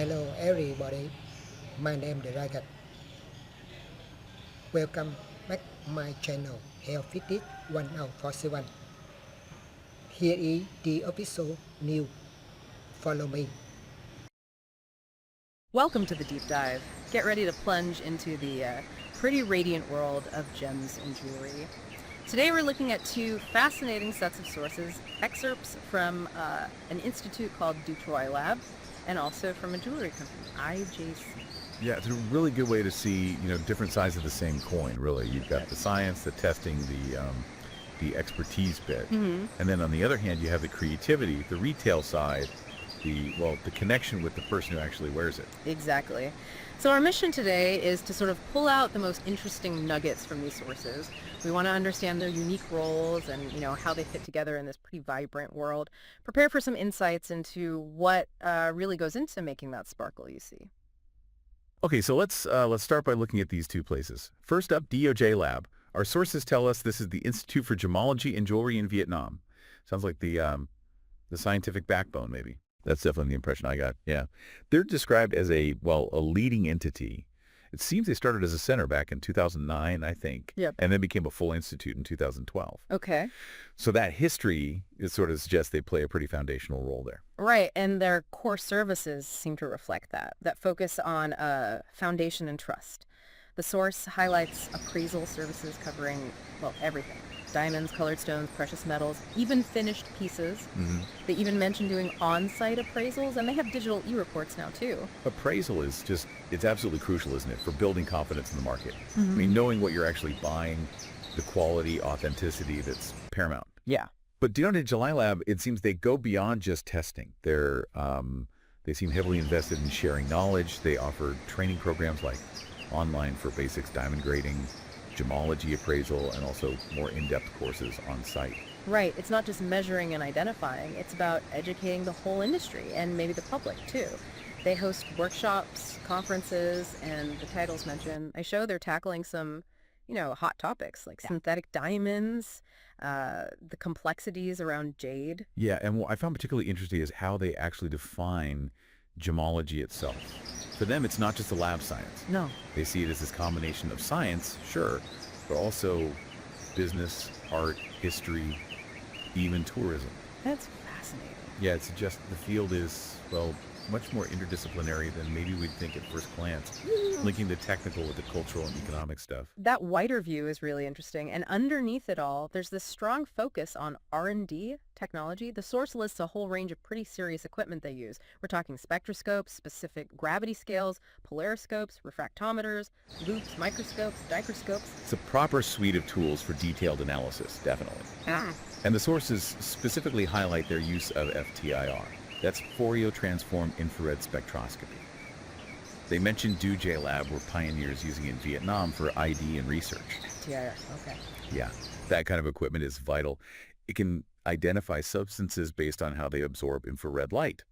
Hello everybody, my name is Ragat. Welcome back my channel Health Fitness 1047. Here is the episode new. Follow me. Welcome to the deep dive. Get ready to plunge into the pretty radiant world of gems and jewelry. Today we're looking at two fascinating sets of sources, excerpts from an institute called Detroit Lab and also from a jewelry company, IJC. Yeah, it's a really good way to see, different sides of the same coin, really. You've got the science, the testing, the expertise bit. And then on the other hand, you have the creativity, the retail side, the connection with the person who actually wears it. Exactly. So our mission today is to sort of pull out the most interesting nuggets from these sources. We want to understand their unique roles and, how they fit together in this pretty vibrant world. Prepare for some insights into what really goes into making that sparkle you see. Okay, so let's start by looking at these two places. First up, DOJ Lab. Our sources tell us this is the Institute for Gemology and Jewelry in Vietnam. Sounds like the scientific backbone, maybe. That's definitely the impression I got, yeah. They're described as a leading entity. It seems they started as a center back in 2009, I think, Yep. and then became a full institute in 2012. Okay. So that history sort of suggests they play a pretty foundational role there. Right, and their core services seem to reflect that focus on foundation and trust. The source highlights appraisal services covering, everything. Diamonds, colored stones, precious metals, even finished pieces. They even mention doing on-site appraisals, and they have digital e-reports now, too. Appraisal is it's absolutely crucial, isn't it, for building confidence in the market. I mean, knowing what you're actually buying, the quality, authenticity, that's paramount. Yeah. But July Lab, it seems they go beyond just testing. They seem heavily invested in sharing knowledge. They offer training programs like online for basics, diamond grading, gemology appraisal, and also more in-depth courses on site. Right. It's not just measuring and identifying. It's about educating the whole industry and maybe the public, too. They host workshops, conferences, and the titles mention, I show they're tackling some, hot topics like synthetic diamonds, the complexities around jade. Yeah, and what I found particularly interesting is how they actually define gemology itself. For them, it's not just a lab science. No. They see it as this combination of science, sure, but also business, art, history, even tourism. That's fascinating. Yeah, it suggests the field is, much more interdisciplinary than maybe we'd think at first glance, linking the technical with the cultural and economic stuff. That wider view is really interesting. And underneath it all, there's this strong focus on R&D technology. The source lists a whole range of pretty serious equipment they use. We're talking spectroscopes, specific gravity scales, polariscopes, refractometers, loops, microscopes, dicroscopes. It's a proper suite of tools for detailed analysis, definitely. And the sources specifically highlight their use of FTIR. That's Fourier Transform Infrared Spectroscopy. They mentioned DOJ Lab were pioneers using it in Vietnam for ID and research. TIR, okay. Yeah, that kind of equipment is vital. It can identify substances based on how they absorb infrared light,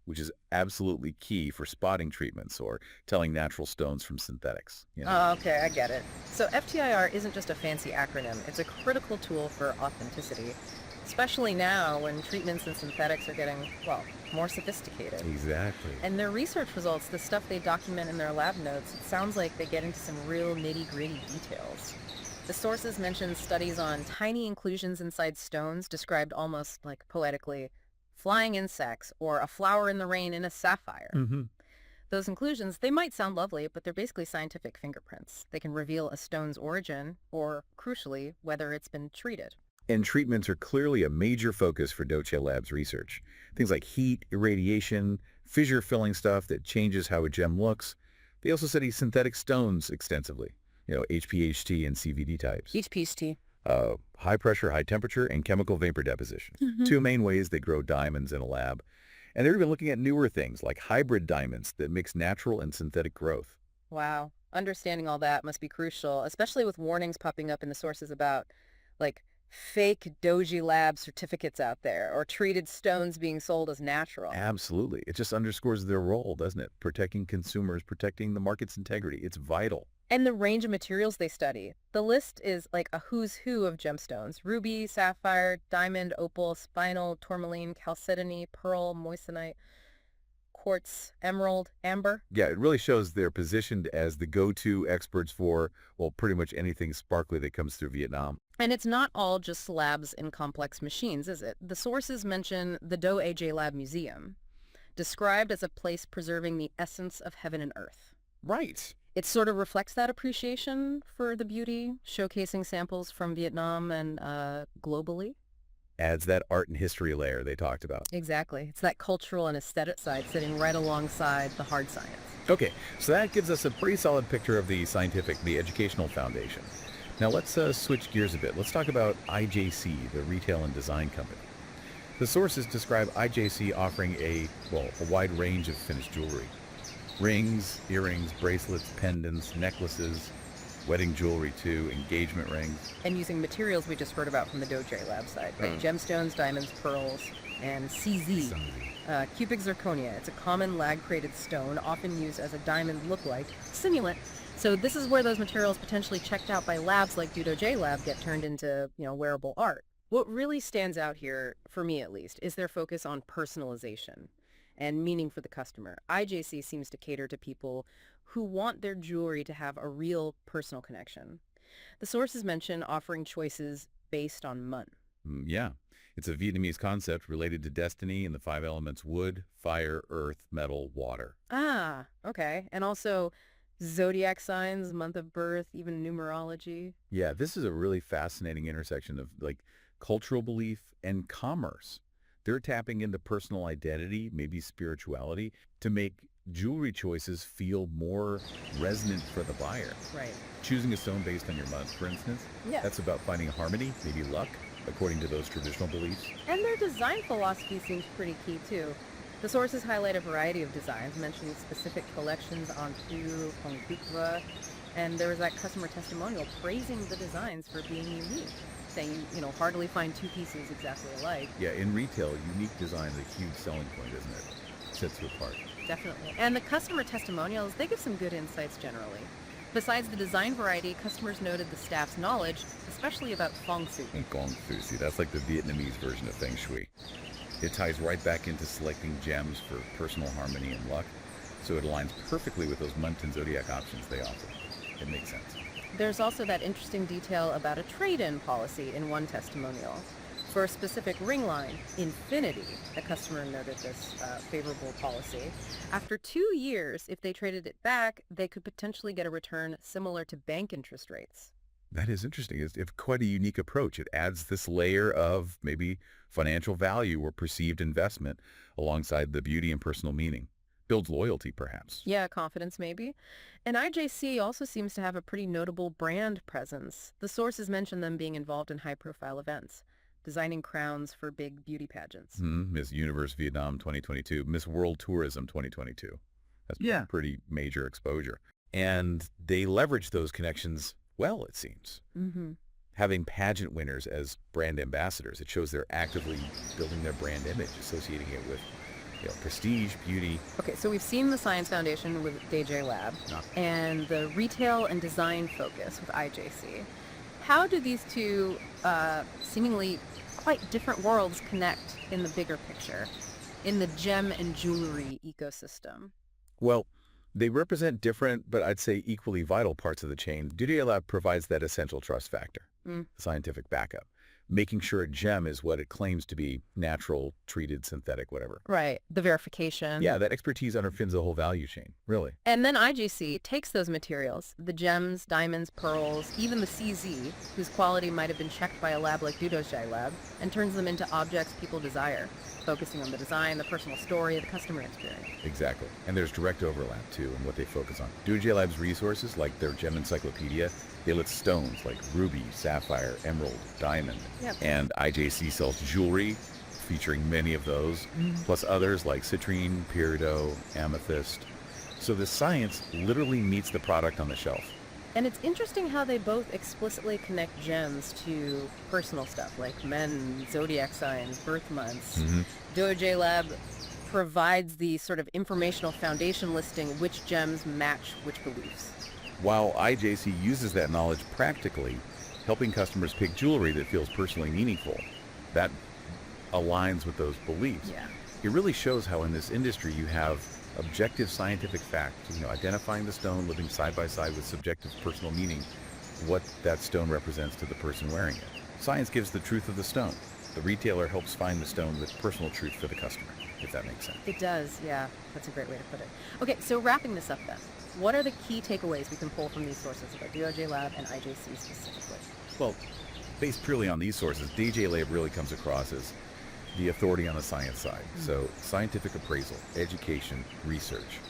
which is absolutely key for spotting treatments or telling natural stones from synthetics. Oh, okay, I get it. So FTIR isn't just a fancy acronym. It's a critical tool for authenticity, especially now when treatments and synthetics are getting, more sophisticated. Exactly. And their research results, the stuff they document in their lab notes, it sounds like they get into some real nitty-gritty details. The sources mention studies on tiny inclusions inside stones, described almost like poetically, flying insects or a flower in the rain in a sapphire. Those inclusions, they might sound lovely, but they're basically scientific fingerprints. They can reveal a stone's origin or, crucially, whether it's been treated. And treatments are clearly a major focus for Doce Lab's research. Things like heat, irradiation, fissure-filling stuff that changes how a gem looks. They also study synthetic stones extensively, HPHT and CVD types. HPHT. High pressure, high temperature, and chemical vapor deposition. Two main ways they grow diamonds in a lab. And they're even looking at newer things like hybrid diamonds that mix natural and synthetic growth. Wow. Understanding all that must be crucial, especially with warnings popping up in the sources about, fake Doji Lab certificates out there or treated stones being sold as natural. Absolutely. It just underscores their role, doesn't it? Protecting consumers, protecting the market's integrity. It's vital. And the range of materials they study. The list is like a who's who of gemstones. Ruby, sapphire, diamond, opal, spinel, tourmaline, chalcedony, pearl, moissanite. quartz, emerald, amber. Yeah, it really shows they're positioned as the go-to experts for, well, pretty much anything sparkly that comes through Vietnam. And it's not all just labs and complex machines, is it? The sources mention the Do AJ Lab Museum, described as a place preserving the essence of heaven and earth. Right. It sort of reflects that appreciation for the beauty, showcasing samples from Vietnam and globally. Adds that art and history layer they talked about. Exactly. It's that cultural and aesthetic side sitting right alongside the hard science. Okay, so that gives us a pretty solid picture of the educational foundation. Now let's switch gears a bit. Let's talk about IJC, the retail and design company. The sources describe IJC offering a wide range of finished jewelry. Rings, earrings, bracelets, pendants, necklaces, wedding jewelry too, engagement rings. And using materials we just heard about from the Doje Lab side, right? Gemstones, diamonds, pearls, and CZ, cubic zirconia. It's a common lag-created stone, often used as a diamond look-like simulant. So this is where those materials potentially checked out by labs like Doje Lab get turned into, wearable art. What really stands out here, for me at least, is their focus on personalization and meaning for the customer. IJC seems to cater to people who want their jewelry to have a real personal connection. The sources mention offering choices based on mun. Yeah, it's a Vietnamese concept related to destiny and the 5 elements: wood, fire, earth, metal, water. Ah, okay. And also zodiac signs, month of birth, even numerology. Yeah, this is a really fascinating intersection of cultural belief and commerce. They're tapping into personal identity, maybe spirituality, to make jewelry choices feel more resonant for the buyer. Right. Choosing a stone based on your month, for instance, that's about finding harmony, maybe luck, according to those traditional beliefs. And their design philosophy seems pretty key, too. The sources highlight a variety of designs, mentioning specific collections on Phu, Hong Kukwa, and there was that customer testimonial praising the designs for being unique, saying, hardly find two pieces exactly alike. Yeah, in retail, unique design is a huge selling point, isn't it? Sets you apart. Definitely. And the customer testimonials, they give some good insights generally. Besides the design variety, customers noted the staff's knowledge, especially about feng shui. Gong Fu, see, that's like the Vietnamese version of feng shui. It ties right back into selecting gems for personal harmony and luck, so it aligns perfectly with those month and zodiac options they offer. It makes sense. There's also that interesting detail about a trade-in policy in one testimonial. For a specific ring line, Infinity, the customer noted this favorable policy. After 2 years, if they traded it back, they could potentially get a return similar to bank interest rates. That is interesting. It's quite a unique approach. It adds this layer of maybe financial value or perceived investment alongside the beauty and personal meaning. Builds loyalty, perhaps. Yeah, confidence maybe. And IJC also seems to have a pretty notable brand presence. The sources mention them being involved in high-profile events, designing crowns for big beauty pageants. Miss Universe Vietnam 2022, Miss World Tourism 2022. That's pretty major exposure. And they leverage those connections well, it seems. Mm-hmm. Having pageant winners as brand ambassadors, it shows they're actively building their brand image, associating it with prestige, beauty. Okay, so we've seen the Science Foundation with Doje Lab and the retail and design focus with IJC. How do these two seemingly quite different worlds connect in the bigger picture, in the gem and jewelry ecosystem? Well, they represent different, but I'd say equally vital parts of the chain. Doje Lab provides that essential trust factor, scientific backup, making sure a gem is what it claims to be: natural, treated, synthetic, whatever. Right, the verification. Yeah, that expertise underpins the whole value chain, really. And then IGC takes those materials, the gems, diamonds, pearls, even the CZ, whose quality might have been checked by a lab like Doje Lab, and turns them into objects people desire, focusing on the design, the personal story, the customer experience. Exactly. And there's direct overlap, too, in what they focus on. Doje Lab's resources, like their gem encyclopedia, they list stones like ruby, sapphire, emerald, diamond. Yep. And IJC sells jewelry featuring many of those, plus others like citrine, peridot, amethyst. So the science literally meets the product on the shelf. And it's interesting how they both explicitly connect gems to personal stuff, like men, zodiac signs, birth months. Doje Lab provides the sort of informational foundation listing which gems match which beliefs. While IJC uses that knowledge practically, helping customers pick jewelry that feels personally meaningful. That aligns with those beliefs. Yeah. It really shows how in this industry you have objective scientific fact, identifying the stone living side by side with subjective personal meaning, what that stone represents to the person wearing it. Science gives the truth of the stone. The retailer helps find the stone with personal truth for the customer, if that makes sense. It does, yeah. That's a great way to put it. Okay, so wrapping this up then, what are the key takeaways we can pull from these sources about DOJ Lab and IJC specifically? Well, based purely on these sources, DJ Lab really comes across as the authority on the science side. So scientific appraisal, education, research.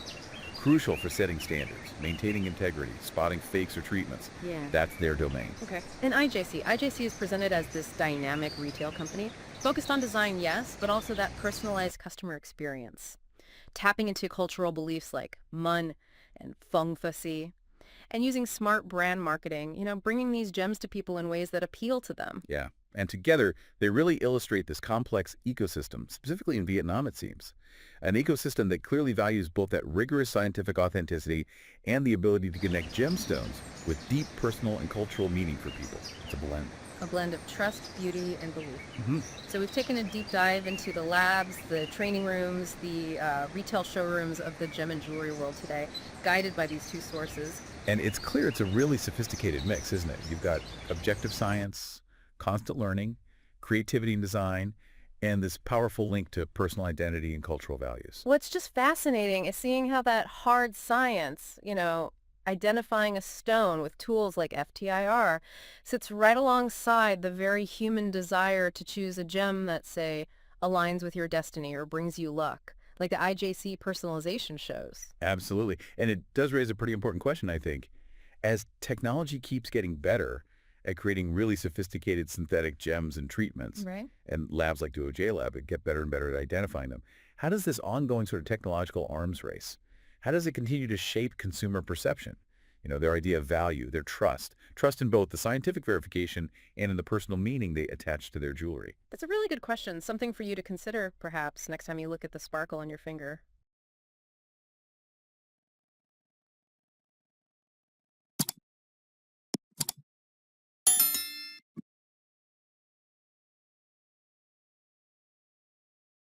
Crucial for setting standards, maintaining integrity, spotting fakes or treatments. Yeah. That's their domain. Okay. And IJC is presented as this dynamic retail company, focused on design, yes, but also that personalized customer experience, tapping into cultural beliefs like mun and feng fusi, and using smart brand marketing, bringing these gems to people in ways that appeal to them. Yeah. And together, they really illustrate this complex ecosystem, specifically in Vietnam, it seems. An ecosystem that clearly values both that rigorous scientific authenticity and the ability to connect gemstones with deep personal and cultural meaning for people. It's a blend. A blend of trust, beauty, and belief. Mm-hmm. So we've taken a deep dive into the labs, the training rooms, the retail showrooms of the gem and jewelry world today, guided by these two sources. And it's clear it's a really sophisticated mix, isn't it? You've got objective science, constant learning, creativity and design, and this powerful link to personal identity and cultural values. What's just fascinating is seeing how that hard science, identifying a stone with tools like FTIR, sits right alongside the very human desire to choose a gem that, say, aligns with your destiny or brings you luck, like the IJC personalization shows. Absolutely. And it does raise a pretty important question, I think. As technology keeps getting better at creating really sophisticated synthetic gems and treatments, Right. and labs like DOJ Lab get better and better at identifying them, how does this ongoing sort of technological arms race, how does it continue to shape consumer perception? Their idea of value, their trust in both the scientific verification and in the personal meaning they attach to their jewelry. That's a really good question, something for you to consider, perhaps, next time you look at the sparkle on your finger.